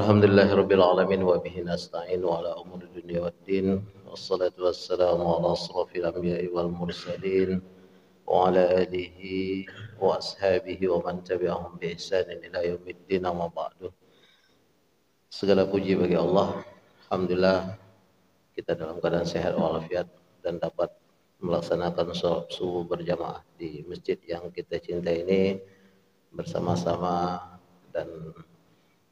Alhamdulillahirabbil alamin wa bihi nasta'in wa ala umuri dunya waddin wassalatu wassalamu ala asrofil anbiya'i wal mursalin wa ala alihi wa ashabihi wa man tabi'ahum bi ihsanin ila yaumiddin amma ba'du. Segala puji bagi Allah. Alhamdulillah kita dalam keadaan sehat walafiat dan dapat melaksanakan salat subuh berjamaah di masjid yang kita cintai ini bersama-sama, dan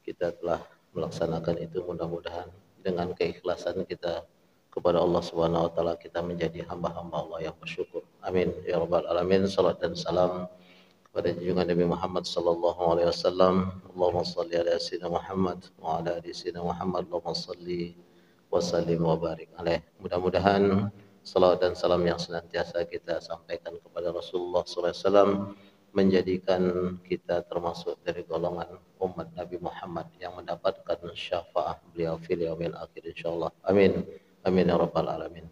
kita telah melaksanakan itu. Mudah-mudahan dengan keikhlasan kita kepada Allah Subhanahu wa taala kita menjadi hamba-hamba Allah yang bersyukur. Amin ya rabbal alamin. Salat dan salam kepada junjungan Nabi Muhammad sallallahu alaihi wasallam. Allahumma shalli ala sayyidina Muhammad wa ala ali sayyidina Muhammad. Allahumma shalli wa sallim wa barik alaih. Mudah-mudahan salawat dan salam yang senantiasa kita sampaikan kepada Rasulullah sallallahu alaihi wasallam menjadikan kita termasuk dari golongan umat Nabi Muhammad yang mendapatkan syafaat beliau fil yaumil akhir insyaallah. Amin. Amin ya rabbal alamin.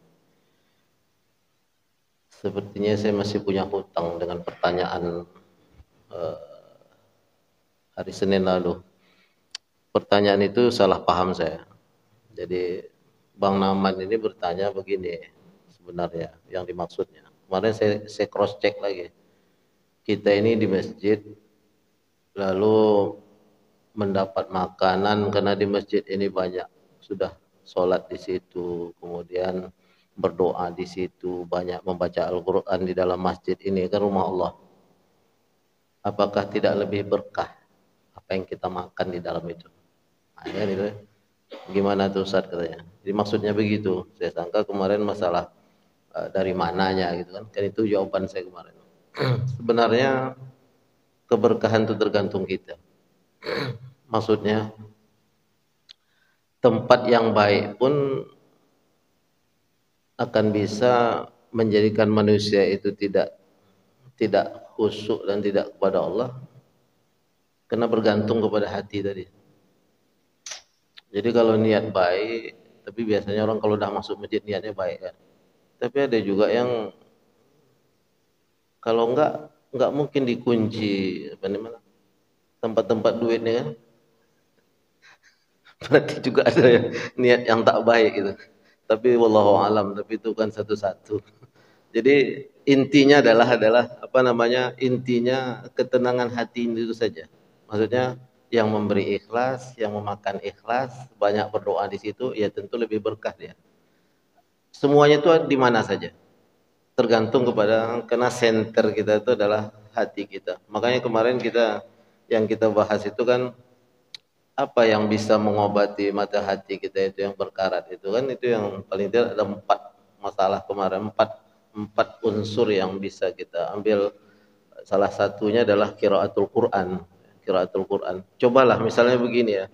Sepertinya saya masih punya hutang dengan pertanyaan hari Senin lalu. Pertanyaan itu salah paham saya. Jadi Bang Naman ini bertanya begini sebenarnya yang dimaksudnya. Kemarin saya cross check lagi. Kita ini di masjid lalu mendapat makanan karena di masjid ini banyak sudah sholat di situ, kemudian berdoa di situ, banyak membaca Al-Quran di dalam masjid ini, kan rumah Allah. Apakah tidak lebih berkah apa yang kita makan di dalam itu? Nah, kan itu. Gimana tuh Ustaz katanya? Jadi maksudnya begitu. Saya sangka kemarin masalah dari mananya gitu kan. Kan itu jawaban saya kemarin. Sebenarnya keberkahan itu tergantung kita. Maksudnya tempat yang baik pun akan bisa menjadikan manusia itu tidak khusyuk dan tidak kepada Allah, karena bergantung kepada hati tadi. Jadi kalau niat baik, tapi biasanya orang kalau udah masuk masjid niatnya baik kan. Tapi ada juga yang kalau enggak mungkin dikunci apa namanya tempat-tempat duitnya kan. Berarti juga ada yang niat yang tak baik gitu. Tapi wallahu alam, tapi itu kan satu-satu. Jadi intinya adalah apa namanya? Intinya ketenangan hati itu saja. Maksudnya yang memberi ikhlas, yang memakan ikhlas, banyak berdoa di situ, ya tentu lebih berkah dia. Semuanya itu di mana saja. Tergantung kepada, karena center kita itu adalah hati kita. Makanya kemarin yang kita bahas itu kan apa yang bisa mengobati mata hati kita itu yang berkarat itu kan, itu yang paling tidak ada 4 masalah kemarin, 4 unsur yang bisa kita ambil. Salah satunya adalah qiraatul Quran. Qiraatul Quran. Cobalah misalnya begini ya.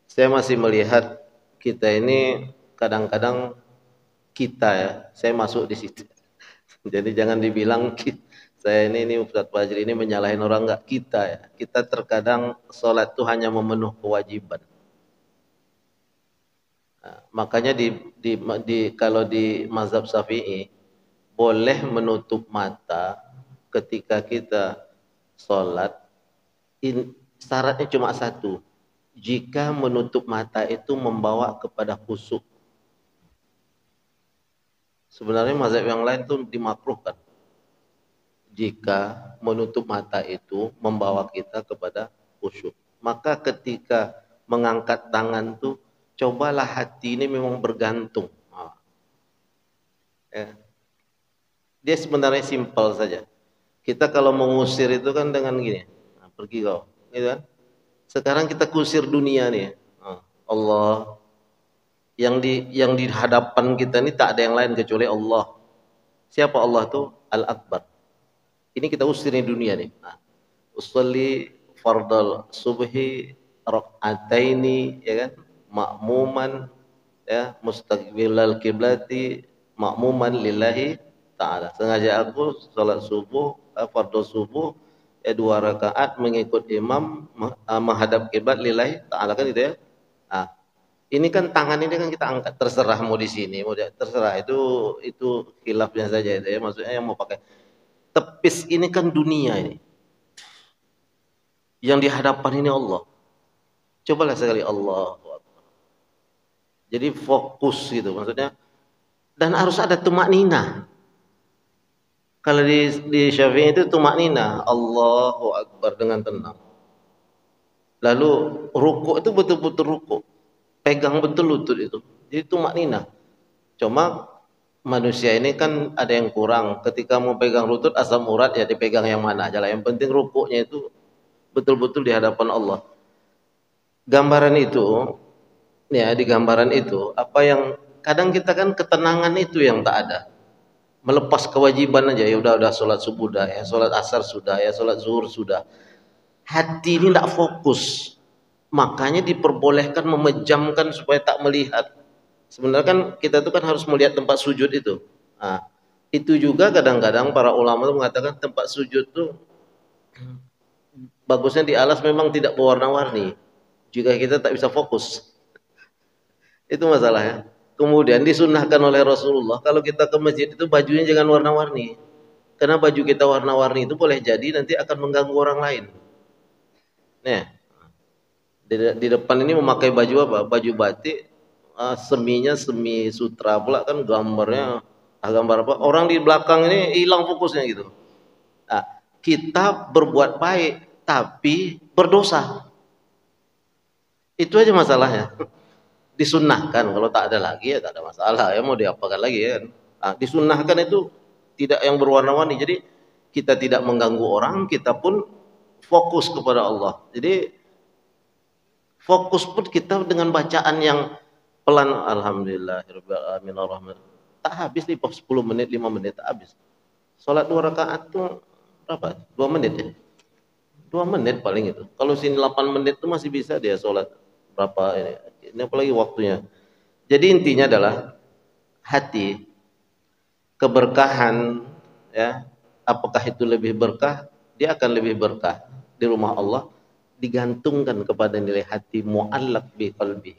Saya masih melihat kita ini kadang-kadang kita ya, saya masuk di situ. Jadi jangan dibilang saya ini Ustaz Fajri ini menyalahin orang, enggak, kita ya. Kita terkadang sholat itu hanya memenuhi kewajiban. Nah, makanya kalau di mazhab Syafi'i boleh menutup mata ketika kita sholat. Syaratnya cuma satu. Jika menutup mata itu membawa kepada khusyuk. Sebenarnya mazhab yang lain itu dimakruhkan. Jika menutup mata itu membawa kita kepada khusyuk. Maka ketika mengangkat tangan tuh, cobalah hati ini memang bergantung. Ya. Dia sebenarnya simpel saja. Kita kalau mengusir itu kan dengan gini, pergi kau, gitu kan? Sekarang kita kusir dunia nih, Allah. Yang di hadapan kita ini tak ada yang lain kecuali Allah. Siapa Allah tuh? Al-Akbar. Ini kita usir di dunia nih. Nah, usolli fardal subhi rakaataini, ya kan? Ma'muman, ya, mustaqbilal kiblati ma'muman lillahi ta'ala. Sengaja aku salat subuh, fardhu subuh, 2 rakaat mengikut imam menghadap kiblat lillahi ta'ala, kan gitu ya. Nah, ini kan tangan ini kan kita angkat, terserah mau di sini, mau terserah, itu khilafnya saja itu ya. Maksudnya yang mau pakai tepis ini kan dunia ini. Yang di hadapan ini Allah. Cobalah sekali Allah. Jadi fokus gitu maksudnya. Dan harus ada tumak nina. Kalau di Syafi'i itu tumak nina, Allahu Akbar dengan tenang. Lalu rukuk itu betul-betul rukuk. Pegang betul lutut itu. Jadi tumak nina. Cuma manusia ini kan ada yang kurang. Ketika mau pegang lutut asam urat ya dipegang yang mana aja lah. Yang penting rukuknya itu betul-betul di hadapan Allah. Gambaran itu, ya di gambaran itu, apa yang kadang kita kan ketenangan itu yang tak ada. Melepas kewajiban aja, ya udah sholat subuh dah, ya sholat asar sudah, ya sholat zuhur sudah. Hati ini tidak fokus. Makanya diperbolehkan memejamkan supaya tak melihat. Sebenarnya kan kita tuh kan harus melihat tempat sujud itu. Nah, itu juga kadang-kadang para ulama tuh mengatakan tempat sujud tuh bagusnya di alas memang tidak berwarna-warni. Jika kita tak bisa fokus, itu masalahnya. Kemudian disunnahkan oleh Rasulullah kalau kita ke masjid itu bajunya jangan warna-warni. Karena baju kita warna-warni itu boleh jadi nanti akan mengganggu orang lain. Nah, di depan ini memakai baju apa? Baju batik, seminya semi sutra pula kan gambarnya gambar apa? Orang di belakang ini hilang fokusnya gitu. Nah, kita berbuat baik tapi berdosa. Itu aja masalahnya. Disunnahkan, kalau tak ada lagi ya tak ada masalah, ya mau diapakan lagi ya. Nah, disunnahkan itu tidak yang berwarna-warni. Jadi kita tidak mengganggu orang, kita pun fokus kepada Allah. Jadi fokus pun kita dengan bacaan yang pelan. Alhamdulillahirabbil alamin. Tak habis nih 10 menit, 5 menit tak habis. Salat 2 rakaat tuh berapa? 2 menit ya. 2 menit paling itu. Kalau sini 8 menit tuh masih bisa dia salat berapa ini. Ini apalagi waktunya. Jadi intinya adalah hati, keberkahan, ya, apakah itu lebih berkah? Dia akan lebih berkah di rumah Allah digantungkan kepada nilai hati mu'allaq bi qalbi.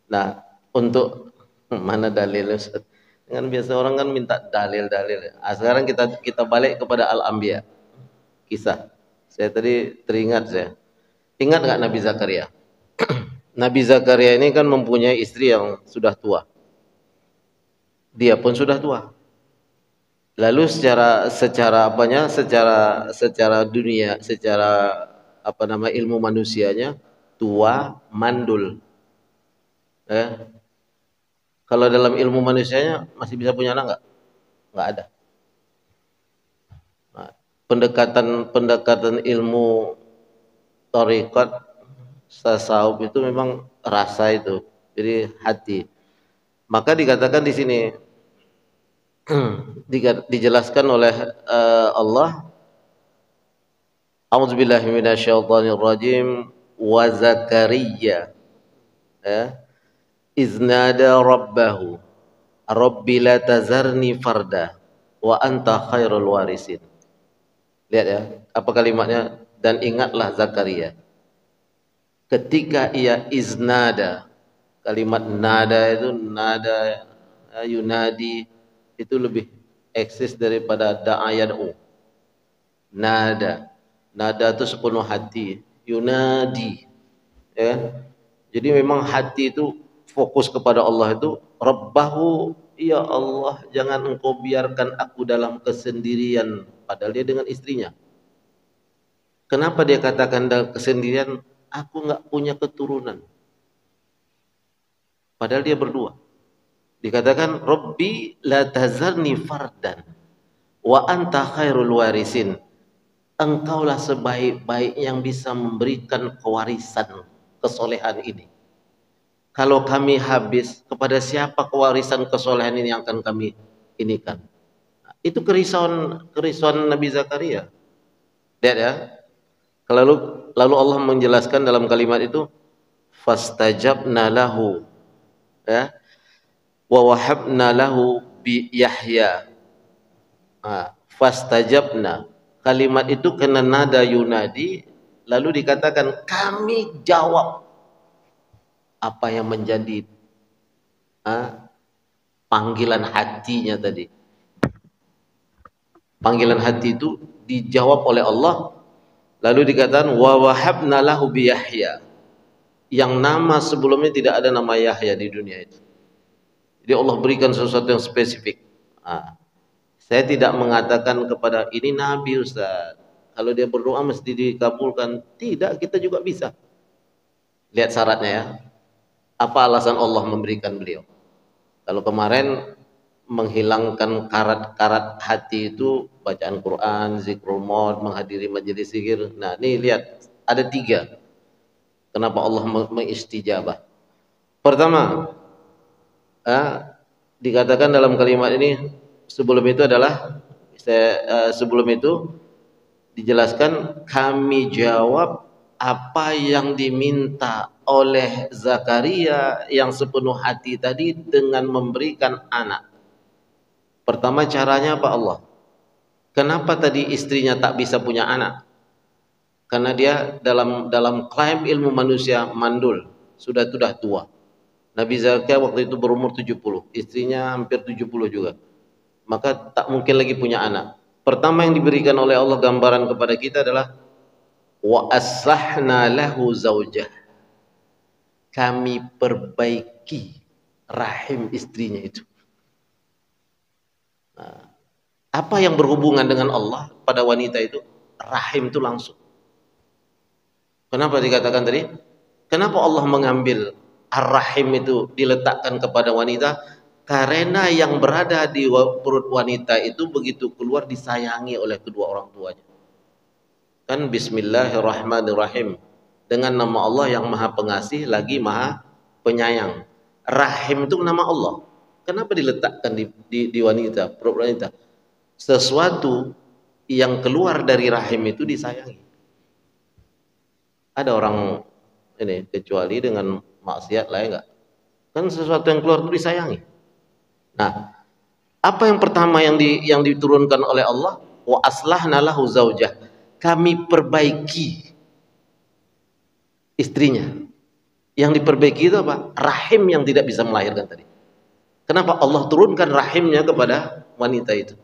Nah, untuk mana dalil Ustaz? Dengan biasa orang kan minta dalil-dalil. Nah, sekarang kita balik kepada Al-Anbiya. Kisah. Saya tadi teringat saya. Ingat enggak Nabi Zakaria? Nabi Zakaria ini kan mempunyai istri yang sudah tua. Dia pun sudah tua. Lalu secara dunia, secara apa nama ilmu manusianya tua mandul. Kalau dalam ilmu manusianya masih bisa punya anak enggak? Enggak ada. Nah, pendekatan ilmu tarekat tasawuf itu memang rasa itu, jadi hati. Maka dikatakan di sini dijelaskan oleh Allah, A'udzubillahi minasyaitonirrajim, wa Zakaria ya iznada rabbahu rabbi la tazarni farda wa anta khairul warisin. Lihat ya, apa kalimatnya? Dan ingatlah Zakaria ketika ia iznada. Kalimat nada itu nada yunadi itu lebih eksis daripada da'ayad'u. Nada itu sepenuh hati, yunadi ya. Jadi memang hati itu fokus kepada Allah itu Rabbahu, ya Allah jangan engkau biarkan aku dalam kesendirian, padahal dia dengan istrinya. Kenapa dia katakan dalam kesendirian? Aku enggak punya keturunan. Padahal dia berdua. Dikatakan Rabbi la tazarni fardan wa anta khairul warisin. Engkaulah sebaik-baik yang bisa memberikan kewarisan kesolehan ini. Kalau kami habis, kepada siapa kewarisan kesolehan ini yang akan kami inikan? Itu kerisauan Nabi Zakaria. Lihat ya. Lalu Allah menjelaskan dalam kalimat itu fastajabna lahu ya wa wahabna lahu bi Yahya. Fastajabna, kalimat itu kena nada yunadi, lalu dikatakan kami jawab apa yang menjadi panggilan hatinya tadi. Panggilan hati itu dijawab oleh Allah, lalu dikatakan wa wahabna lahu bi Yahya. yang nama sebelumnya tidak ada nama Yahya di dunia itu. Jadi Allah berikan sesuatu yang spesifik. Nah, saya tidak mengatakan kepada ini Nabi Ustaz, kalau dia berdoa mesti dikabulkan. Tidak, kita juga bisa. Lihat syaratnya ya. Apa alasan Allah memberikan beliau? Kalau kemarin menghilangkan karat-karat hati itu bacaan Quran, zikrul maut, menghadiri majelis zikir. Nah, ini lihat ada 3. Kenapa Allah mengistijabah? Pertama, dikatakan dalam kalimat ini sebelum itu adalah sebelum itu dijelaskan kami jawab apa yang diminta oleh Zakaria yang sepenuh hati tadi dengan memberikan anak. Pertama caranya apa Allah? Kenapa tadi istrinya tak bisa punya anak? Karena dia dalam klaim ilmu manusia mandul, sudah tua. Nabi Zakaria waktu itu berumur 70, istrinya hampir 70 juga. Maka tak mungkin lagi punya anak. Pertama yang diberikan oleh Allah gambaran kepada kita adalah wa aslahna lahu zaujah. Kami perbaiki rahim istrinya itu. Nah, apa yang berhubungan dengan Allah pada wanita itu? Rahim itu langsung. Kenapa dikatakan tadi? Kenapa Allah mengambil ar-rahim itu diletakkan kepada wanita? Karena yang berada di perut wanita itu begitu keluar disayangi oleh kedua orang tuanya. Kan bismillahirrahmanirrahim. Dengan nama Allah yang maha pengasih lagi maha penyayang. Rahim itu nama Allah. Kenapa diletakkan di wanita, perut wanita? Sesuatu yang keluar dari rahim itu disayangi. Ada orang ini kecuali dengan maksiat lah ya enggak? Kan sesuatu yang keluar itu disayangi. Nah, apa yang pertama yang diturunkan oleh Allah? Wa aslahna lahu zaujah. Kami perbaiki istrinya. Yang diperbaiki itu apa? Rahim yang tidak bisa melahirkan tadi. Kenapa Allah turunkan rahimnya kepada wanita itu?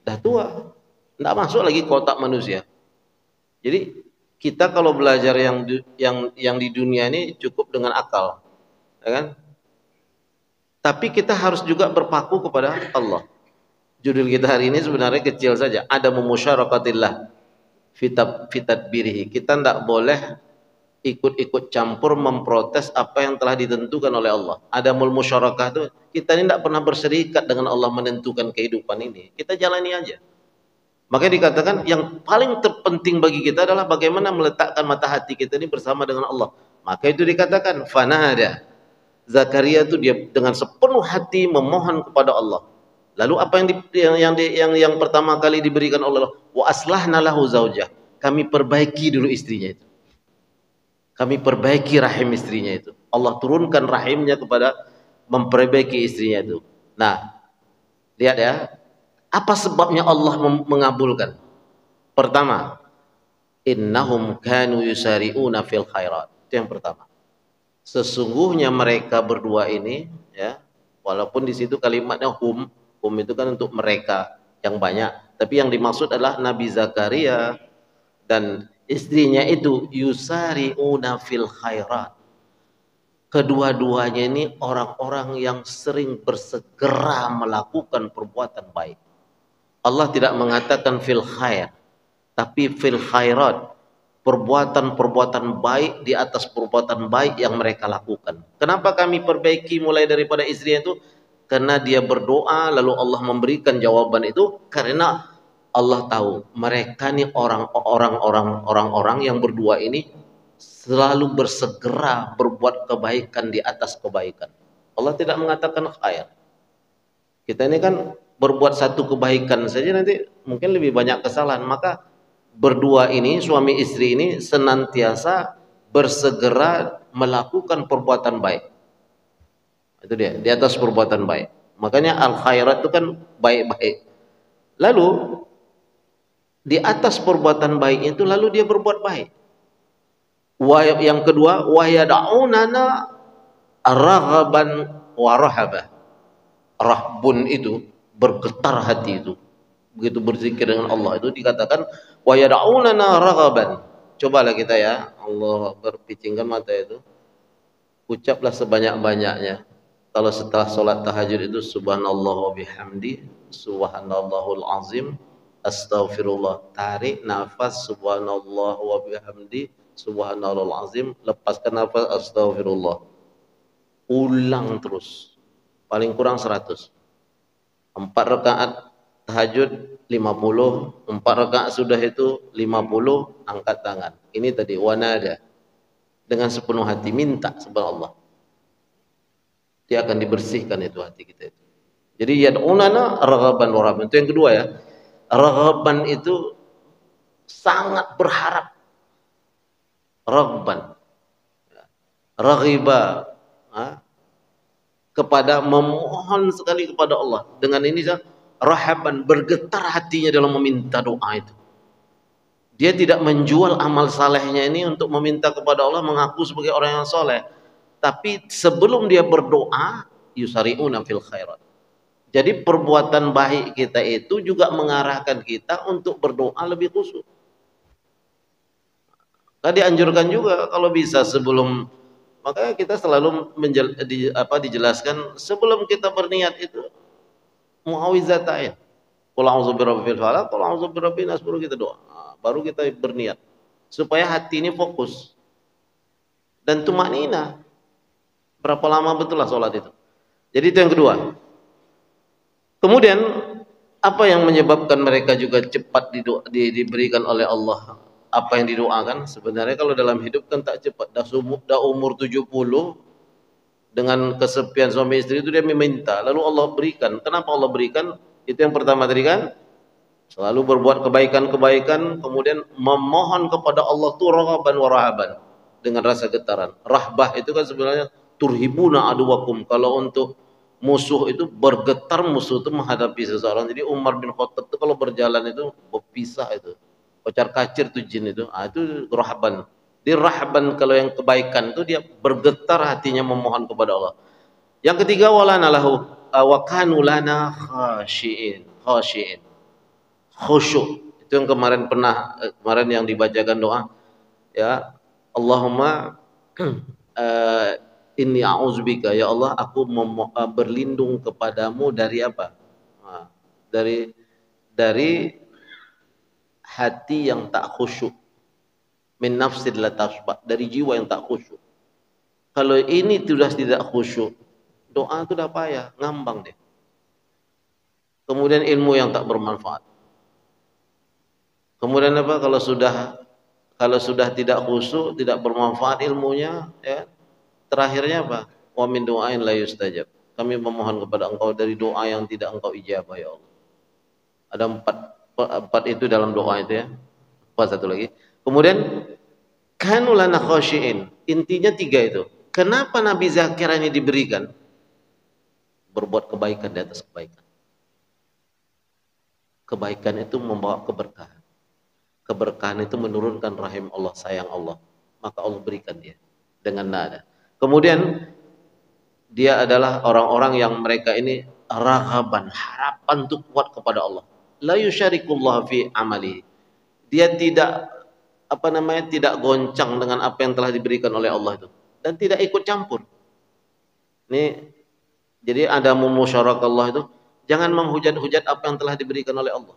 Dah tua, tidak masuk lagi kotak manusia. Jadi kita kalau belajar yang di dunia ini cukup dengan akal, ya kan? Tapi kita harus juga berpaku kepada Allah. Judul kita hari ini sebenarnya kecil saja. Ada musyarakatillah fitat birihi. Kita tidak boleh ikut-ikut campur memprotes apa yang telah ditentukan oleh Allah. Ada musyarakah itu kita ini tidak pernah berserikat dengan Allah menentukan kehidupan ini. Kita jalani aja. Makanya dikatakan yang paling terpenting bagi kita adalah bagaimana meletakkan mata hati kita ini bersama dengan Allah. Maka itu dikatakan fanada. Zakaria itu dia dengan sepenuh hati memohon kepada Allah. Lalu apa yang pertama kali diberikan oleh Allah? Wa aslahna lahu zaujah. Kami perbaiki dulu istrinya itu. Kami perbaiki rahim istrinya itu. Allah turunkan rahimnya kepada memperbaiki istrinya itu. Nah, lihat ya. Apa sebabnya Allah mengabulkan? Pertama, innahum kanu yusari'una fil khairat. Itu yang pertama. Sesungguhnya mereka berdua ini, ya, walaupun di situ kalimatnya hum itu kan untuk mereka yang banyak. Tapi yang dimaksud adalah Nabi Zakaria dan istrinya itu yusari'una fil khairat. Kedua-duanya ini orang-orang yang sering bersegera melakukan perbuatan baik. Allah tidak mengatakan fil khair, tapi fil khairat. Perbuatan-perbuatan baik di atas perbuatan baik yang mereka lakukan. Kenapa kami perbaiki mulai daripada istrinya itu? Karena dia berdoa lalu Allah memberikan jawaban itu karena Allah tahu mereka nih orang-orang yang berdua ini selalu bersegera berbuat kebaikan di atas kebaikan. Allah tidak mengatakan khair. Kita ini kan berbuat satu kebaikan saja nanti mungkin lebih banyak kesalahan. Maka berdua ini suami istri ini senantiasa bersegera melakukan perbuatan baik. Itu dia, di atas perbuatan baik. Makanya al khairat itu kan baik-baik. Lalu di atas perbuatan baik itu lalu dia berbuat baik. Yang kedua, wa yad'unana raghaban wa rahaba. Rahbun itu bergetar hati itu. Begitu berzikir dengan Allah itu dikatakan wa yad'unana raghaban. Cobalah kita ya, Allah berpicingkan mata itu, ucaplah sebanyak-banyaknya. Kalau setelah sholat tahajud itu subhanallah wa bihamdi, subhanallahul azim, astaghfirullah. Tarik nafas subhanallah wa bihamdi, subhanallahul azim, lepaskan nafas astaghfirullah. Ulang terus. Paling kurang 100. 4 rakaat tahajud 50, 4 rakaat sudah itu 50, angkat tangan. Ini tadi wanada. Dengan sepenuh hati minta kepada Allah. Dia akan dibersihkan itu hati kita itu. Jadi yad'unana raghaban wa rahaban. Itu yang kedua ya. Raghaban itu sangat berharap. Raghban. Raghiba. Kepada memohon sekali kepada Allah. Dengan ini rahaban, bergetar hatinya dalam meminta doa itu. Dia tidak menjual amal salehnya ini untuk meminta kepada Allah, mengaku sebagai orang yang soleh. Tapi sebelum dia berdoa, yusari'una fil khairat. Jadi perbuatan baik kita itu juga mengarahkan kita untuk berdoa lebih khusyuk. Tadi anjurkan juga kalau bisa sebelum, makanya kita selalu dijelaskan sebelum kita berniat itu muawizatain. Qul a'udzu birabbil falaq, qul a'udzu birabbin nas, baru kita doa. Baru kita berniat supaya hati ini fokus dan tumanina. Berapa lama betul lah sholat itu. Jadi itu yang kedua. Kemudian apa yang menyebabkan mereka juga cepat diberikan oleh Allah apa yang didoakan? Sebenarnya kalau dalam hidup kan tak cepat. Dah umur 70 dengan kesepian suami istri itu dia meminta, lalu Allah berikan. Kenapa Allah berikan? Itu yang pertama tadi kan, selalu berbuat kebaikan-kebaikan, kemudian memohon kepada Allah tuh raghaban wa rahaban, dengan rasa getaran. Rahbah itu kan sebenarnya turhibuna aduwakum. Kalau untuk musuh itu bergetar, musuh itu menghadapi seseorang. Jadi Umar bin Khattab itu kalau berjalan itu berpisah itu, kocar kacir tuh jin itu. Itu rahban. Di rahban kalau yang kebaikan itu dia bergetar hatinya memohon kepada Allah. Yang ketiga walana lahu wa kanu lana khashiin. Khusyuk. Itu yang kemarin yang dibacakan doa ya, Allahumma inni a'udzubika, ya Allah aku berlindung kepadamu dari apa? Dari hati yang tak khusyuk, min nafsin la tasbah, dari jiwa yang tak khusyuk. Kalau ini sudah tidak khusyuk, doa itu udah payah, ngambang deh. Kemudian ilmu yang tak bermanfaat. Kemudian apa? Kalau sudah tidak khusyuk, tidak bermanfaat ilmunya, ya, terakhirnya apa? Wa min du'ain la yustajab. Kami memohon kepada Engkau dari doa yang tidak Engkau ijabah, ya Allah. Ada empat itu dalam doa itu ya. Satu lagi. Kemudian kanu lana khashiin. Intinya 3 itu. Kenapa Nabi Zakir ini diberikan? Berbuat kebaikan di atas kebaikan. Kebaikan itu membawa keberkahan. Keberkahan itu menurunkan rahim Allah, sayang Allah. Maka Allah berikan dia dengan nada. Kemudian dia adalah orang-orang yang mereka ini raghaban, harapan untuk kuat kepada Allah. La yusyarikullah fi amali. Dia tidak tidak goncang dengan apa yang telah diberikan oleh Allah itu, dan tidak ikut campur. Ini jadi ada mumusyarakah Allah itu, jangan menghujat-hujat apa yang telah diberikan oleh Allah.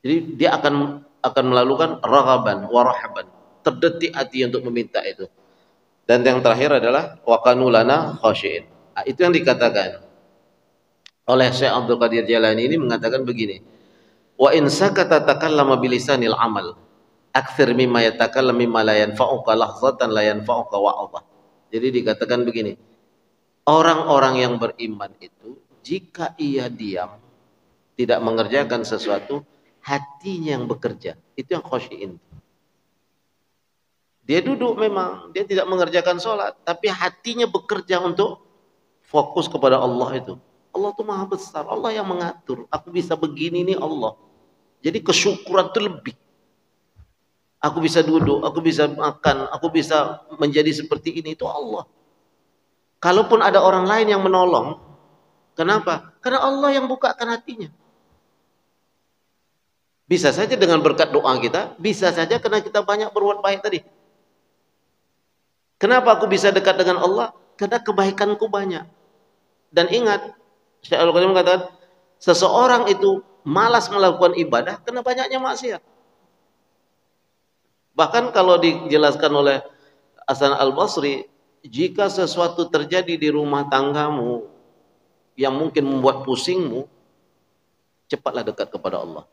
Jadi dia akan melakukan raghaban wa rahaban, terdetik hati untuk meminta itu. Dan yang terakhir adalah wa kanu lana khashiin. Itu yang dikatakan oleh Syekh Abdul Qadir Jalani ini, mengatakan begini, wa in sakata takallama bilisanil amal akthir mimma yatakallam mimma la yanfa'uka lahzatan la yanfa'uka wa'adha. Jadi dikatakan begini, orang-orang yang beriman itu jika ia diam tidak mengerjakan sesuatu, hatinya yang bekerja. Itu yang khashiin. Dia duduk memang, dia tidak mengerjakan sholat, tapi hatinya bekerja untuk fokus kepada Allah itu. Allah itu maha besar, Allah yang mengatur. Aku bisa begini nih Allah. Jadi kesyukuran itu lebih. Aku bisa duduk, aku bisa makan, aku bisa menjadi seperti ini, itu Allah. Kalaupun ada orang lain yang menolong, kenapa? Karena Allah yang bukakan hatinya. Bisa saja dengan berkat doa kita, bisa saja karena kita banyak berbuat baik tadi. Kenapa aku bisa dekat dengan Allah? Karena kebaikanku banyak. Dan ingat, Syekh Al-Qadim mengatakan, seseorang itu malas melakukan ibadah karena banyaknya maksiat. Bahkan kalau dijelaskan oleh Hasan Al-Basri, jika sesuatu terjadi di rumah tanggamu yang mungkin membuat pusingmu, cepatlah dekat kepada Allah.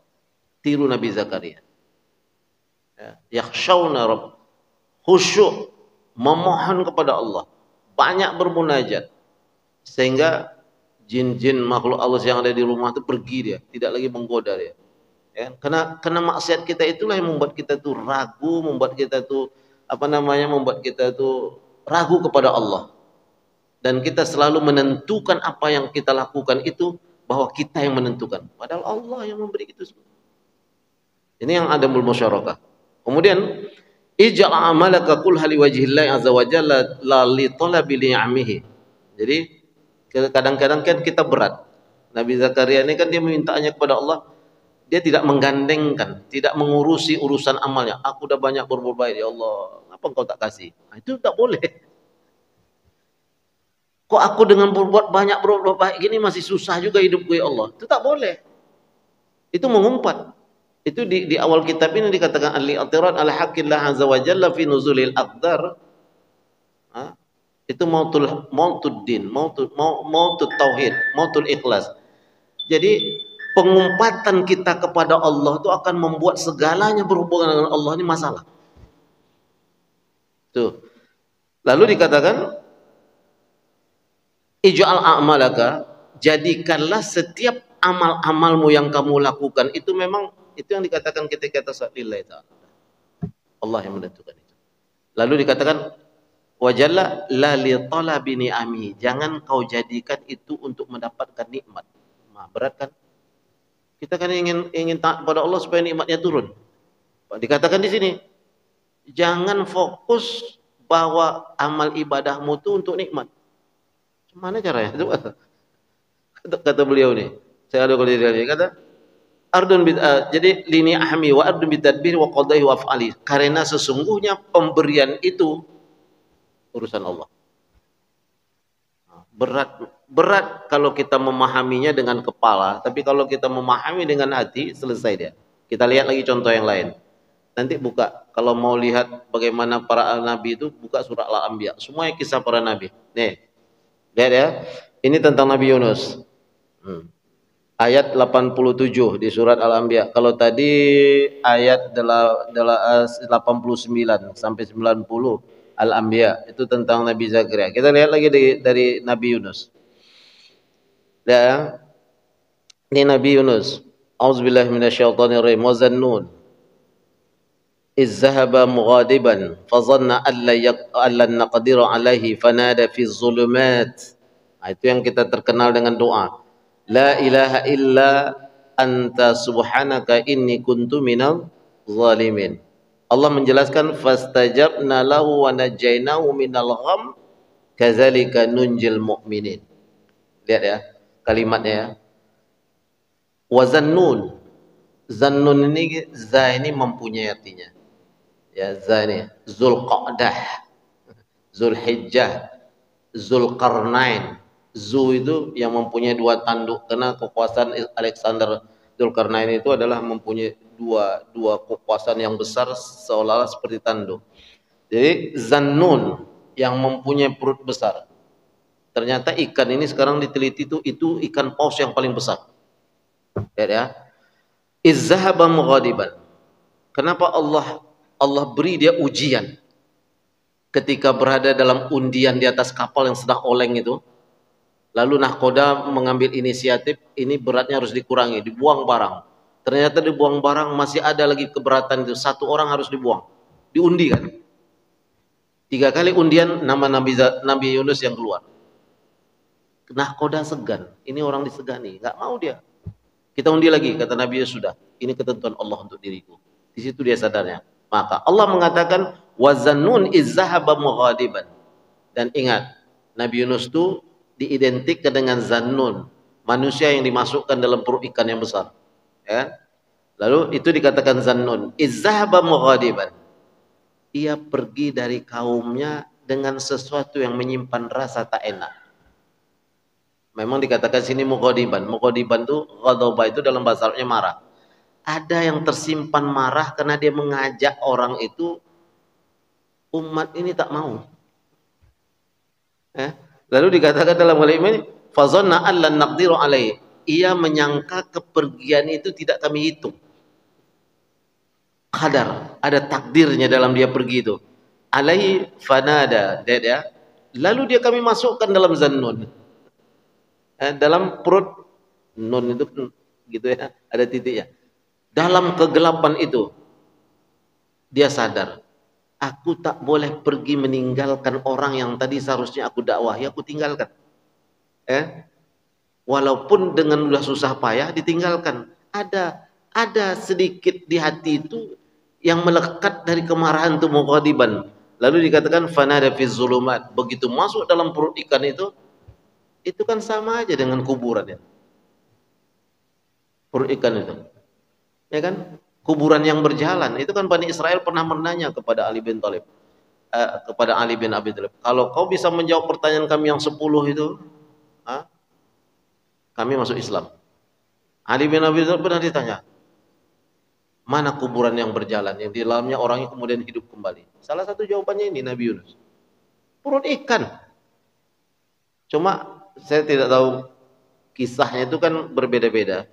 Tiru Nabi Zakaria. Yakhshawna Rabb, khusyuk, memohon kepada Allah, banyak bermunajat, sehingga jin-jin makhluk Allah yang ada di rumah itu pergi dia, tidak lagi menggoda dia. Ya, karena maksiat kita itulah yang membuat kita tuh ragu, membuat kita tuh membuat kita tuh ragu kepada Allah. Dan kita selalu menentukan apa yang kita lakukan itu bahwa kita yang menentukan, padahal Allah yang memberi itu semua. Ini yang adamul musyarakah. Kemudian ij'al amalaka kulha liwajhillahi azza wa jalla la li talabi ni'amihi. Jadi kadang-kadang kan kita berat. Nabi Zakaria ini kan dia memintanya kepada Allah, dia tidak menggandengkan, tidak mengurusi urusan amalnya. Aku udah banyak berbuat baik ya Allah, kenapa engkau tak kasih? Nah, itu tak boleh. Kok aku dengan berbuat baik gini masih susah juga hidupku ya Allah? Itu tak boleh. Itu mengumpat. Itu di awal kitab ini dikatakan al-i'tirad ala haqqillah azza wa jalla fi nuzulil aqdar. Itu mautud din, mautut tauhid, mautul ikhlas. Jadi pengumpatan kita kepada Allah itu akan membuat segalanya berhubungan dengan Allah ini masalah. Tuh. Lalu dikatakan ij'al a'malaka, jadikanlah setiap amal-amalmu yang kamu lakukan itu memang itu yang dikatakan ketika tasallillah ta'ala. Allah yang menentukan itu. Lalu dikatakan wajalla la li talabi ni'ami, jangan kau jadikan itu untuk mendapatkan nikmat. Nah, berat kan? Kita kan ingin taat kepada Allah supaya nikmatnya turun. Dikatakan di sini, jangan fokus bahwa amal ibadahmu itu untuk nikmat. Gimana caranya? Coba. Kata beliau nih, saya ada kalau dia kata ardun jadi lini ahmi wa ardun bitadbir wa qadai wa af'ali. Karena sesungguhnya pemberian itu urusan Allah. Berat kalau kita memahaminya dengan kepala, tapi kalau kita memahami dengan hati, selesai dia. Kita lihat lagi contoh yang lain. Nanti buka, kalau mau lihat bagaimana para nabi itu, buka surah Al-Anbiya. Semuanya kisah para nabi. Nih, lihat ya. Ini tentang Nabi Yunus. Ayat 87 di surat Al-Anbiya. Kalau tadi ayat 89 sampai 90 Al-Anbiya itu tentang Nabi Zakaria. Kita lihat lagi dari Nabi Yunus. Ya. Ini Nabi Yunus. Auzubillahi minasyaitonirrajim. Wa zannun izzahaba mughadiban fadhanna allan naqdiru alaihi fanada fi dhulumat. Itu yang kita terkenal dengan doa. La ilaha illa anta subhanaka inni kuntu minal zalimin. Allah menjelaskan fastajabna lahu wa najainahu minal gham kadzalika nunjil mu'minin. Lihat ya kalimatnya ya. Wa zannun. Zannun ini za ini mempunyai artinya. Ya za ini Zulqa'dah, Zulhijjah, Zulkarnain. Zu itu yang mempunyai dua tanduk karena kekuasaan Alexander Zulkarnain itu adalah mempunyai dua kekuasaan yang besar seolah-olah seperti tanduk. Jadi Zannun yang mempunyai perut besar. Ternyata ikan ini sekarang diteliti itu ikan paus yang paling besar. Ya. Izzahaba mughadiban. Kenapa Allah beri dia ujian ketika berada dalam undian di atas kapal yang sedang oleng itu? Lalu nahkoda mengambil inisiatif, ini beratnya harus dikurangi, dibuang barang. Ternyata dibuang barang masih ada lagi keberatan itu, satu orang harus dibuang, diundi kan. 3 kali undian nama Nabi Yunus yang keluar. Nahkoda segan, ini orang disegani, nggak mau dia. Kita undi lagi, kata Nabi Yunus sudah, ini ketentuan Allah untuk diriku. Di situ dia sadarnya. Maka Allah mengatakan wazannun izzahaba mughadiban. Dan ingat, Nabi Yunus itu diidentikan dengan Zannun, manusia yang dimasukkan dalam perut ikan yang besar. Ya. Lalu itu dikatakan zannun. Izzahaba mughadiban. Ia pergi dari kaumnya dengan sesuatu yang menyimpan rasa tak enak. Memang dikatakan sini mughadiban. Mughadiban itu ghadaba itu dalam bahasa Arabnya marah. Ada yang tersimpan marah karena dia mengajak orang itu, umat ini tak mau. Lalu dikatakan dalam hal ini, fazanna allan naqdiru alaihi. Ia menyangka kepergian itu tidak kami hitung. Qadar, ada takdirnya dalam dia pergi itu. Alaihi fanada, dia. Lalu dia kami masukkan dalam zannun. Dalam perut nun itu gitu ya, ada titiknya. Dalam kegelapan itu dia sadar, aku tak boleh pergi meninggalkan orang yang tadi seharusnya aku dakwahi, aku tinggalkan. Walaupun dengan udah susah payah ditinggalkan. Ada sedikit di hati itu yang melekat dari kemarahan itu mughadiban. Lalu dikatakan fanada fi zulumat. Begitu masuk dalam perut ikan itu kan sama aja dengan kuburan ya. Perut ikan itu. Ya kan? Kuburan yang berjalan. Itu kan Bani Israel pernah menanya kepada Ali bin Thalib. Kepada Ali bin Abi Thalib. Kalau kau bisa menjawab pertanyaan kami yang 10 itu, kami masuk Islam. Ali bin Abi Thalib pernah ditanya, mana kuburan yang berjalan, yang di dalamnya orangnya kemudian hidup kembali? Salah satu jawabannya ini Nabi Yunus. Perut ikan. Cuma saya tidak tahu kisahnya itu kan berbeda-beda.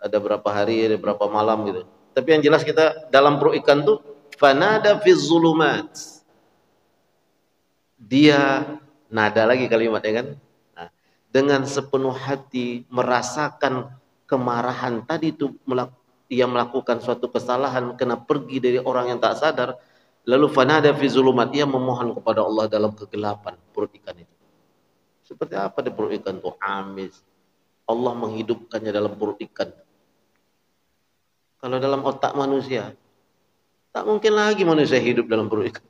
Ada berapa hari, ada berapa malam gitu. Tapi yang jelas kita dalam perut ikan tuh fanada fi zulumat. Dia nada lagi kalimatnya kan. Nah, dengan sepenuh hati merasakan kemarahan tadi itu, ia melakukan suatu kesalahan kena pergi dari orang yang tak sadar, lalu fanada fi zulumat, ia memohon kepada Allah dalam kegelapan perut ikan itu. Seperti apa di perut ikan itu? Amis. Allah menghidupkannya dalam perut ikan. Kalau dalam otak manusia, tak mungkin lagi manusia hidup dalam perut ikan.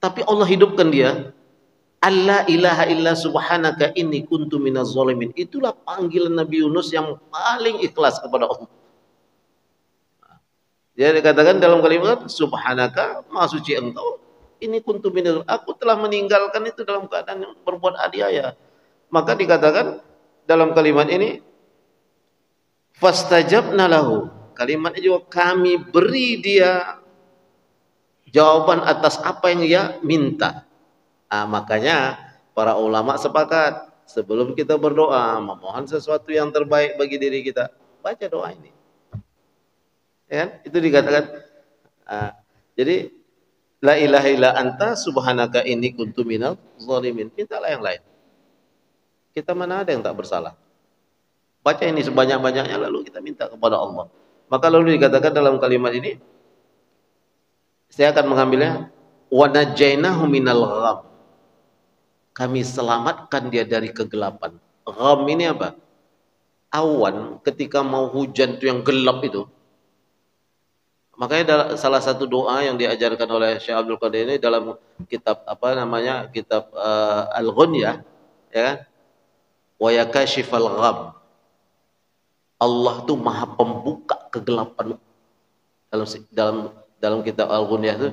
Tapi Allah hidupkan dia. Allah ilaha illa subhanaka inni kuntu minaz zalimin. Itulah panggilan Nabi Yunus yang paling ikhlas kepada Allah. Dia dikatakan dalam kalimat subhanaka, maha suci engkau, ini kuntu minaz, aku telah meninggalkan itu dalam keadaan yang berbuat aniaya. Maka dikatakan dalam kalimat ini fastajabna lahu. Kalimatnya juga kami beri dia jawaban atas apa yang dia minta. Makanya para ulama sepakat sebelum kita berdoa memohon sesuatu yang terbaik bagi diri kita, baca doa ini. Ya, itu dikatakan. Jadi la ilaha illa anta subhanaka inni kuntu minal zalimin. Mintalah yang lain. Kita mana ada yang tak bersalah. Baca ini sebanyak-banyaknya lalu kita minta kepada Allah. Maka lalu dikatakan dalam kalimat ini, saya akan mengambilnya, wa najainahu minal gham. Kami selamatkan dia dari kegelapan. Gham ini apa? Awan ketika mau hujan itu yang gelap itu. Makanya salah satu doa yang diajarkan oleh Syekh Abdul Qadir ini dalam kitab kitab Al-Ghunyah, ya kan? Wa yakashifal gham. Allah tuh maha pembuka kegelapan. Dalam kitab Al-Ghunyah itu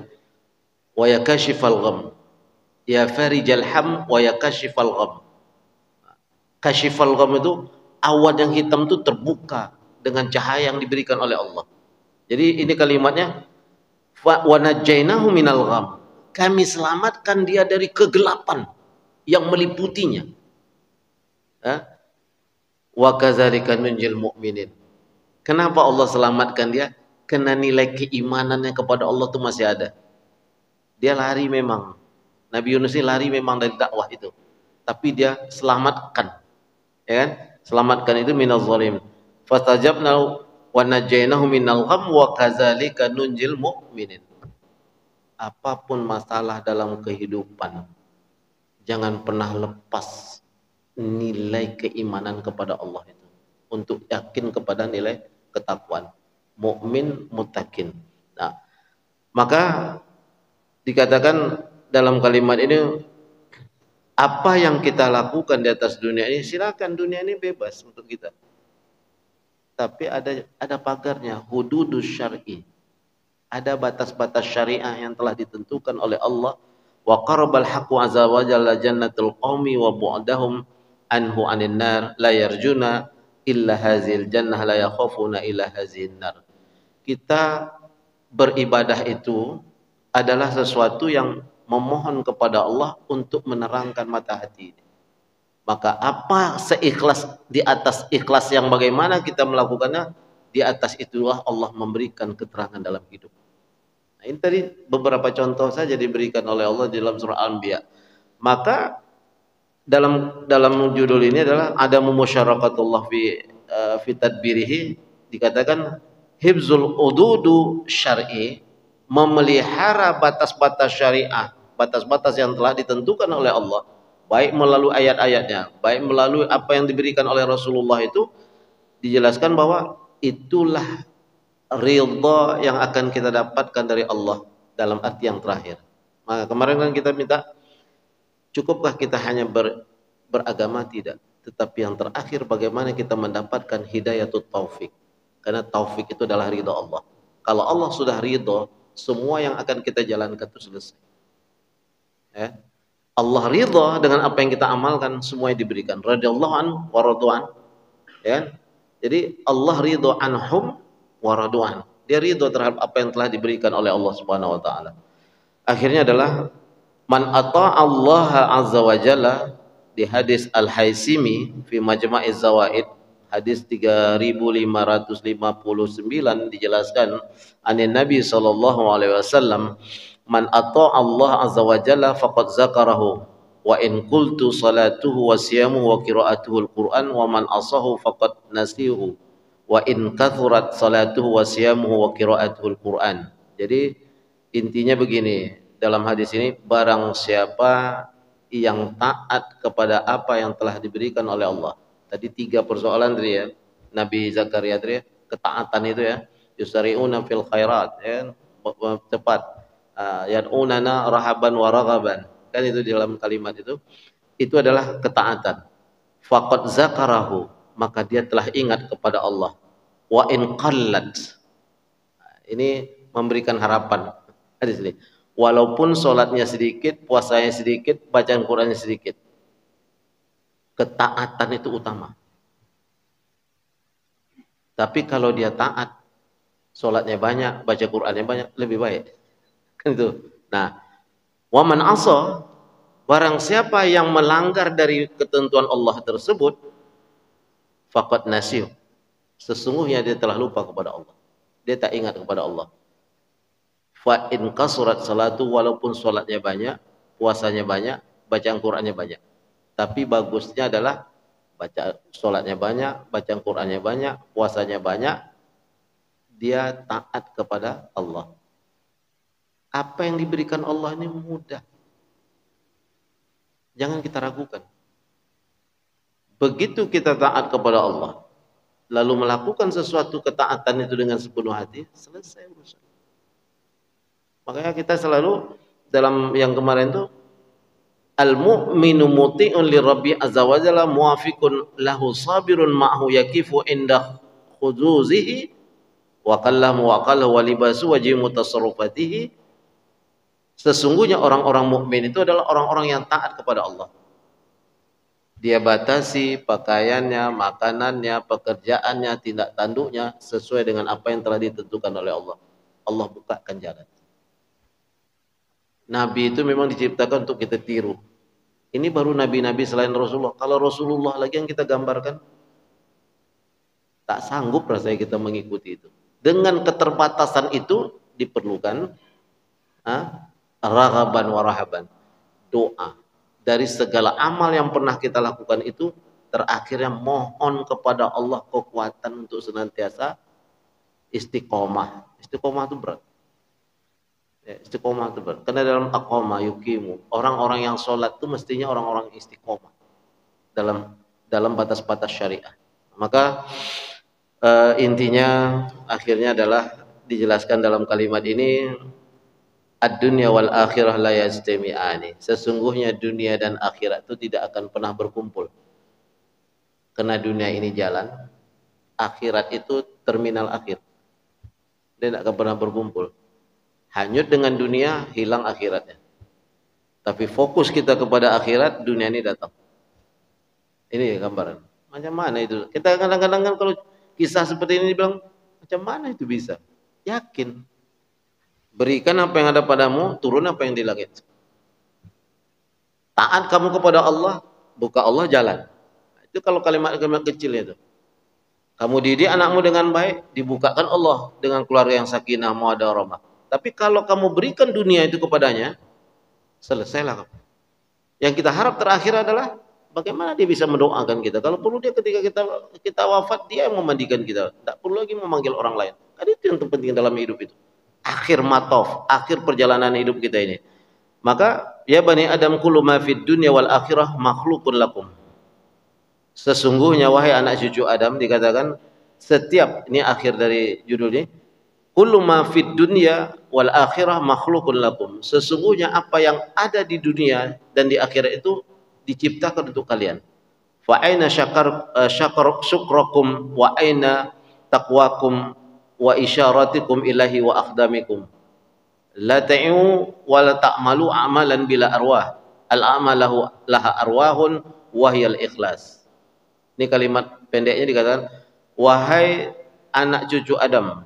wa yakashifal gham. Ya farijal ham wa yakashifal gham. Kashifal gham itu awan yang hitam itu terbuka dengan cahaya yang diberikan oleh Allah. Jadi ini kalimatnya wa najainahu minal gham. Kami selamatkan dia dari kegelapan yang meliputinya. Wa kadzalika nunjil mu'minin. Kenapa Allah selamatkan dia? Karena nilai keimanannya kepada Allah itu masih ada. Dia lari memang. Nabi Yunus ini lari memang dari dakwah itu. Tapi dia selamatkan. Ya kan? Selamatkan itu minaz zalim. Fastajabna wa najainahu minal gham wa kadzalika nunjil mu'minin. Apapun masalah dalam kehidupan, jangan pernah lepas nilai keimanan kepada Allah itu, untuk yakin kepada nilai ketakwaan. Mukmin muttaqin. Nah, maka dikatakan dalam kalimat ini, apa yang kita lakukan di atas dunia ini, silakan, dunia ini bebas untuk kita. tapi ada pagarnya, hududus syar'i. Ada batas-batas syariah yang telah ditentukan oleh Allah. Wa qarabal haqqu azza wa jalla jannatul qaumi wa bu'dahum anhu anin nar la yarjuna illa hazil jannah la yakhafuna illa hazin nar. Kita beribadah itu adalah sesuatu yang memohon kepada Allah untuk menerangkan mata hati ini. Maka apa seikhlas, di atas ikhlas yang bagaimana kita melakukannya, di atas itulah Allah memberikan keterangan dalam hidup. Nah, ini tadi beberapa contoh saja diberikan oleh Allah di dalam surah Al-Anbiya. Maka dalam judul ini adalah ada musyarakatullah fi tadbirihi, dikatakan hifzul ududu syar'i, memelihara batas-batas syariah, batas-batas yang telah ditentukan oleh Allah, baik melalui ayat-ayatnya, baik melalui apa yang diberikan oleh Rasulullah. Itu dijelaskan bahwa itulah ridha yang akan kita dapatkan dari Allah dalam arti yang terakhir. Maka kemarin kan kita minta, cukupkah kita hanya beragama? Tidak. Tetapi yang terakhir, bagaimana kita mendapatkan hidayatut taufik. Karena taufik itu adalah ridha Allah. Kalau Allah sudah ridha, semua yang akan kita jalankan itu selesai. Ya. Allah ridha dengan apa yang kita amalkan, semuanya diberikan. Radhiyallahu anhu wa radu'an. Ya. Jadi Allah ridha anhum wa radu'an. Dia ridha terhadap apa yang telah diberikan oleh Allah Subhanahu wa taala. Akhirnya adalah man ata'allaha azza wa jalla, di hadis Al-Haisimi fi Majma'iz Zawaid, hadis 3559, dijelaskan anin Nabi sallallahu alaihi wasallam, man ata'allah azza wa jalla faqad zakarahu wa in qultu salatuhu wa siyamuhu wa qira'atuhu al-Qur'an wa man asahu faqad nasihu wa in kathurat salatuhu wa siyamuhu wa qira'atuhu al-Qur'an. Jadi intinya begini dalam hadis ini, barang siapa yang taat kepada apa yang telah diberikan oleh Allah. Tadi 3 persoalan tadi ya, Nabi Zakaria tadi, ketaatan itu ya, yusari'una fil khairat, ya, cepat, yad'unana rahaban wa raghaban, kan itu di dalam kalimat itu adalah ketaatan. Faqad zakarahu, maka dia telah ingat kepada Allah. Wa in qallat, ini memberikan harapan hadis ini. Walaupun sholatnya sedikit, puasanya sedikit, bacaan Qur'annya sedikit, ketaatan itu utama. Tapi kalau dia taat, sholatnya banyak, baca Qur'annya banyak, lebih baik. Kan itu. Nah, waman asa, barang siapa yang melanggar dari ketentuan Allah tersebut, faqad nasiy, sesungguhnya dia telah lupa kepada Allah. Dia tak ingat kepada Allah. Fa in kasurat salatu, walaupun sholatnya banyak, puasanya banyak, bacaan Qur'annya banyak. Tapi bagusnya adalah baca sholatnya banyak, bacaan Qur'annya banyak, puasanya banyak, dia taat kepada Allah. Apa yang diberikan Allah ini mudah. Jangan kita ragukan. Begitu kita taat kepada Allah, lalu melakukan sesuatu ketaatan itu dengan sepenuh hati, selesai urusan. Makanya kita selalu dalam yang kemarin itu, al-mu'minu muti'un li rabbi azza wa jalla muafiqun lahu sabirun ma'hu yakifu inda khuzuzihi wa kallamu wa qallahu wa libasu wa jimu tasarrufatihi. Sesungguhnya orang-orang mukmin itu adalah orang-orang yang taat kepada Allah. Dia batasi pakaiannya, makanannya, pekerjaannya, tindak tanduknya sesuai dengan apa yang telah ditentukan oleh Allah. Allah bukakan jalan. Nabi itu memang diciptakan untuk kita tiru. Ini baru nabi-nabi selain Rasulullah. Kalau Rasulullah lagi yang kita gambarkan, tak sanggup rasanya kita mengikuti itu. Dengan keterbatasan itu diperlukan raghaban wa rahaban, doa. Dari segala amal yang pernah kita lakukan itu, terakhirnya mohon kepada Allah kekuatan untuk senantiasa istiqomah. Istiqomah itu berat. Istiqomah itu berat. Karena dalam aqama yuqimu, orang-orang yang sholat itu mestinya orang-orang istiqomah dalam batas-batas syariah. Maka intinya akhirnya adalah dijelaskan dalam kalimat ini, ad-dunya wal akhirah la yajtami'ani. Sesungguhnya dunia dan akhirat itu tidak akan pernah berkumpul. Karena dunia ini jalan, Akhirat itu terminal akhir. Dia tidak akan pernah berkumpul. Hanyut dengan dunia, hilang akhiratnya. Tapi fokus kita kepada akhirat, dunia ini datang. Ini gambaran. Macam mana itu? Kita kadang-kadang kan kalau kisah seperti ini dibilang, macam mana itu bisa? Yakin. Berikan apa yang ada padamu, turun apa yang di langit. Taat kamu kepada Allah, buka Allah jalan. Itu kalau kalimat-kalimat kecil itu. Kamu didik anakmu dengan baik, dibukakan Allah dengan keluarga yang sakinah, mawaddah, warahmah. Tapi kalau kamu berikan dunia itu kepadanya, selesailah kamu. Yang kita harap terakhir adalah bagaimana dia bisa mendoakan kita. Kalau perlu dia ketika kita wafat, dia yang memandikan kita. Tak perlu lagi memanggil orang lain. Kan itu yang terpenting dalam hidup itu. Akhir matof, akhir perjalanan hidup kita ini. Maka ya bani Adam kullu ma fid dunya wal akhirah makhlukun lakum. Sesungguhnya wahai anak cucu Adam, dikatakan setiap, ini akhir dari judulnya, kullu ma fid dunya wal akhirah makhlukun lakum. Sesungguhnya apa yang ada di dunia dan di akhirat itu diciptakan untuk kalian. Fa aina syukrakum wa aina taqwakum wa isyaratikum ilahi wa akhdamikum. La ta'u wa la ta'malu amalan bila arwah. Al amalahu laha arwahun wa hiyal ikhlas. Ini kalimat pendeknya dikatakan, wahai anak cucu Adam,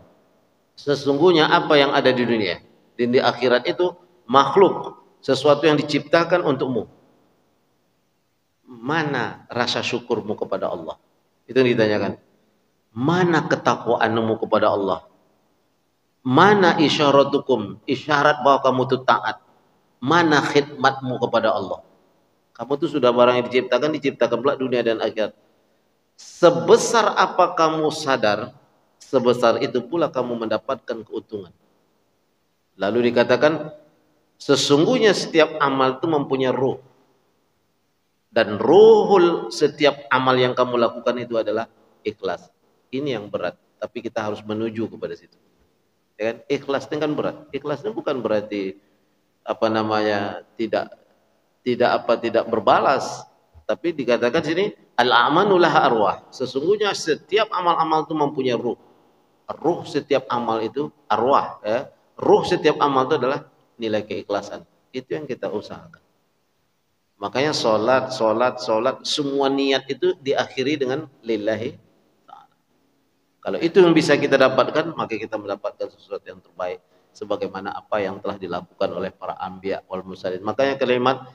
sesungguhnya apa yang ada di dunia dan di akhirat itu makhluk, sesuatu yang diciptakan untukmu. Mana rasa syukurmu kepada Allah? Itu yang ditanyakan. Mana ketakwaanmu kepada Allah? Mana isyaratukum, isyarat bahwa kamu itu taat? Mana khidmatmu kepada Allah? Kamu itu sudah barang yang diciptakan pula dunia dan akhirat. Sebesar apa kamu sadar, sebesar itu pula kamu mendapatkan keuntungan. Lalu dikatakan, sesungguhnya setiap amal itu mempunyai ruh. Dan ruhul setiap amal yang kamu lakukan itu adalah ikhlas. Ini yang berat, tapi kita harus menuju kepada situ. Ya kan? Ikhlas itu kan berat. Ikhlas itu bukan berarti tidak berbalas, tapi dikatakan sini al-amanu laha arwah. Sesungguhnya setiap amal-amal itu mempunyai ruh. Ruh setiap amal itu arwah, ya. Ruh setiap amal itu adalah nilai keikhlasan. Itu yang kita usahakan. Makanya solat, semua niat itu diakhiri dengan lillahi ta'ala. Kalau itu yang bisa kita dapatkan, maka kita mendapatkan sesuatu yang terbaik sebagaimana apa yang telah dilakukan oleh para anbiya wal mursalin. Makanya kalimat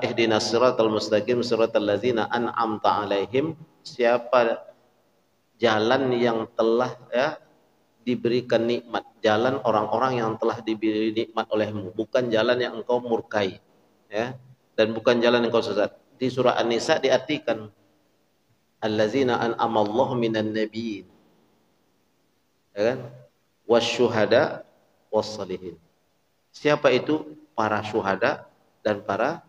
ihdinas siratal mustaqim siratal ladzina an'amta alaihim, siapa jalan yang telah diberikan nikmat, jalan orang-orang yang telah diberi nikmat olehmu, bukan jalan yang engkau murkai, ya, dan bukan jalan yang engkau sesat. Di surah An-Nisa diartikan allazina an'amallahu minan nabiyyin, ya kan, wasyuhada wassalihin. Siapa itu? Para syuhada dan para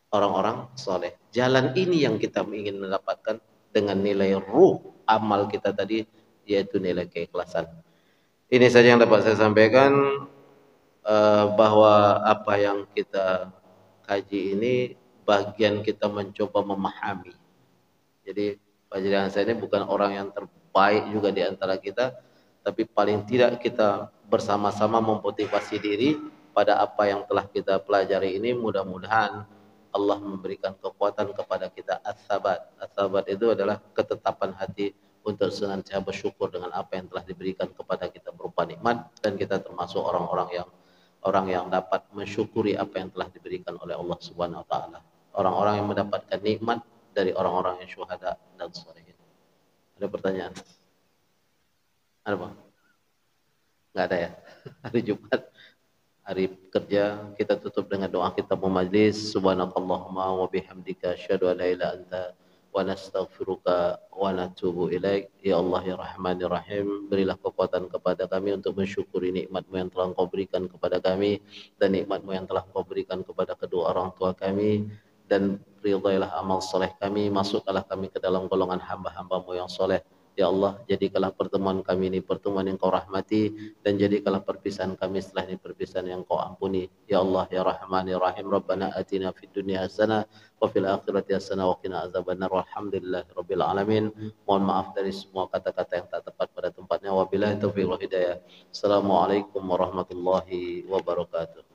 orang-orang soleh. Jalan ini yang kita ingin mendapatkan dengan nilai ruh amal kita tadi, yaitu nilai keikhlasan. Ini saja yang dapat saya sampaikan, bahwa apa yang kita kaji ini bagian kita mencoba memahami. Jadi Fajri Hansa ini bukan orang yang terbaik juga di antara kita, tapi paling tidak kita bersama-sama memotivasi diri pada apa yang telah kita pelajari ini. Mudah-mudahan Allah memberikan kekuatan kepada kita as-sabat. As-sabat itu adalah ketetapan hati untuk senantiasa bersyukur dengan apa yang telah diberikan kepada kita berupa nikmat, dan kita termasuk orang yang dapat mensyukuri apa yang telah diberikan oleh Allah Subhanahu wa taala. Orang-orang yang mendapatkan nikmat dari orang-orang yang syuhada dan sholihin. Ada pertanyaan? Ada Bang? Enggak ada ya? Hari Jumat, hari kerja, kita tutup dengan doa kita majlis. Subhanakallahumma wa bihamdika asyhadu an la ilaha illa anta wa nastaghfiruka wa natubu ilaik. Ya Allah ya Rahmanir Rahim, berilah kekuatan kepada kami untuk mensyukuri nikmat-Mu yang telah Engkau berikan kepada kami, dan nikmat-Mu yang telah Engkau berikan kepada kedua orang tua kami, dan ridhailah amal soleh kami, masukkanlah kami ke dalam golongan hamba-hamba-Mu yang soleh. Ya Allah, jadikanlah pertemuan kami ini pertemuan yang kau rahmati, dan jadikanlah perpisahan kami setelah ini perpisahan yang kau ampuni. Ya Allah, ya Rahman, ya Rahim, Rabbana atina fid dunya hasanah, wa fil akhirati hasanah, wa qina azabannar, walhamdulillahi rabbil alamin. Mohon maaf dari semua kata-kata yang tak tepat pada tempatnya. Wabillahi taufiq wal hidayah. Assalamualaikum warahmatullahi wabarakatuh.